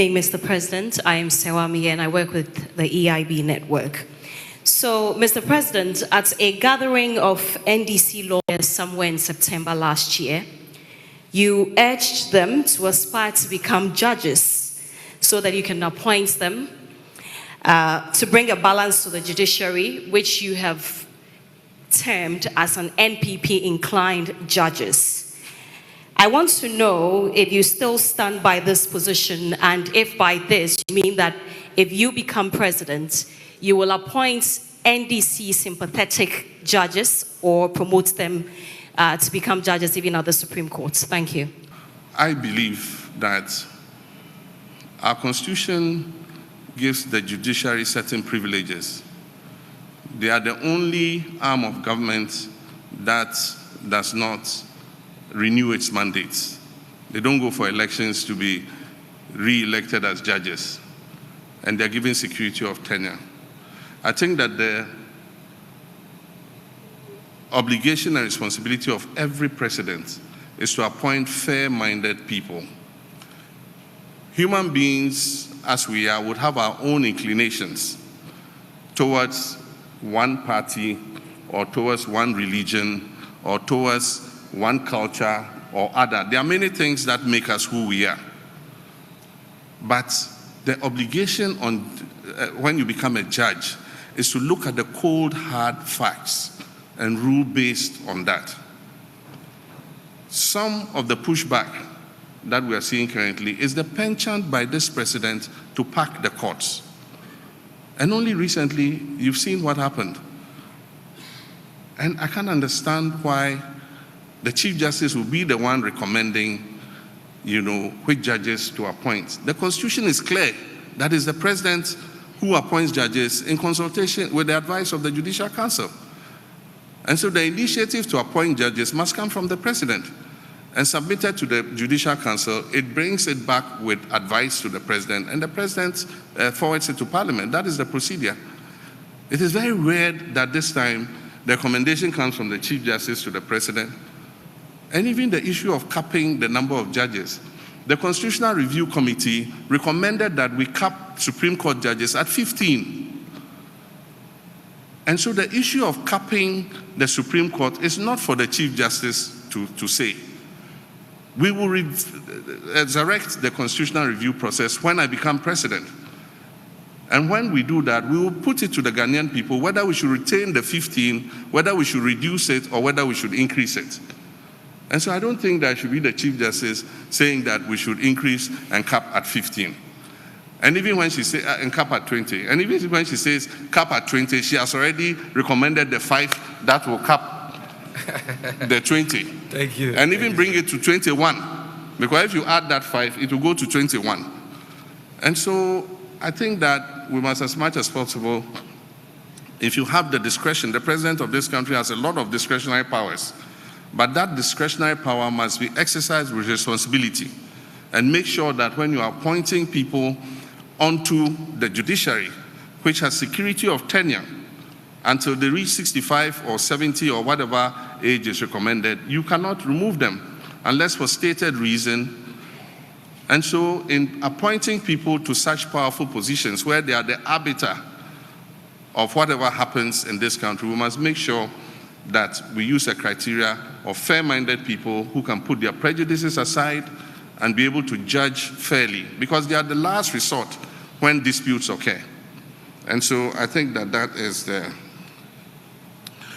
Hey, Mr. President, I am Serwaa Amihere and I work with the EIB network. So, Mr. President, at a gathering of NDC lawyers somewhere in September last year, you urged them to aspire to become judges so that you can appoint them to bring a balance to the judiciary, which you have termed as an NPP-inclined judges. I want to know if you still stand by this position, and if by this you mean that if you become president, you will appoint NDC sympathetic judges or promote them to become judges even at the Supreme Court. Thank you. I believe that our Constitution gives the judiciary certain privileges. They are the only arm of government that does not renew its mandates. They don't go for elections to be re-elected as judges, and they're given security of tenure. I think that the obligation and responsibility of every president is to appoint fair-minded people. Human beings, as we are, would have our own inclinations towards one party or towards one religion or towards one culture or other. There are many things that make us who we are. But the obligation on when you become a judge is to look at the cold, hard facts and rule based on that. Some of the pushback that we are seeing currently is the penchant by this president to pack the courts. And only recently, you've seen what happened. And I can't understand why the Chief Justice will be the one recommending, which judges to appoint. The Constitution is clear. That is the President who appoints judges in consultation with the advice of the Judicial Council. And so the initiative to appoint judges must come from the President and submitted to the Judicial Council. It brings it back with advice to the President, and the President forwards it to Parliament. That is the procedure. It is very weird that this time the recommendation comes from the Chief Justice to the President. And even the issue of capping the number of judges. The Constitutional Review Committee recommended that we cap Supreme Court judges at 15. And so the issue of capping the Supreme Court is not for the Chief Justice to say. We will resurrect the Constitutional Review process when I become president. And when we do that, we will put it to the Ghanaian people whether we should retain the 15, whether we should reduce it, or whether we should increase it. And so I don't think that should be the Chief Justice saying that we should increase and cap at 15. And even when she says, and cap at 20, and even when she says cap at 20, she has already recommended the 5 that will cap the 20. Thank you. And even bring it to 21. Because if you add that 5, it will go to 21. And so I think that we must, as much as possible, if you have the discretion, the president of this country has a lot of discretionary powers. But that discretionary power must be exercised with responsibility, and make sure that when you are appointing people onto the judiciary, which has security of tenure until they reach 65 or 70 or whatever age is recommended, you cannot remove them unless for stated reason. And so in appointing people to such powerful positions where they are the arbiter of whatever happens in this country, we must make sure that we use a criteria of fair-minded people who can put their prejudices aside and be able to judge fairly, because they are the last resort when disputes occur. And so I think that that is the